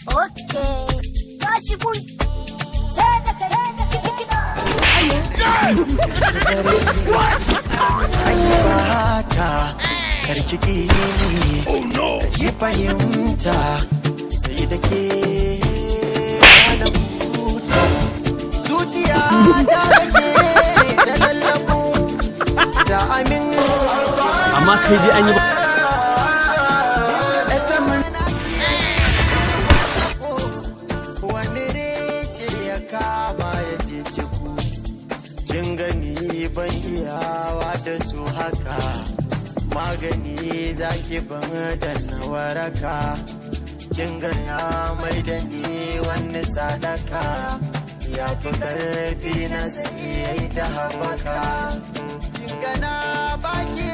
Okay. Tashi boy. Sai da kai kikikida. Bata karkiki ni. Oh no. Ki fahimta sai da ke na huta. Zuciya ta take da lallabu da amin. Amma kai dai an yi ba. Kin gani ban iyawa da su haka, magani zaki ban da na waraka. Kin gana mai da ni wani sadaka, ya fi karfi na sai ta haɓaka. Kin gana baki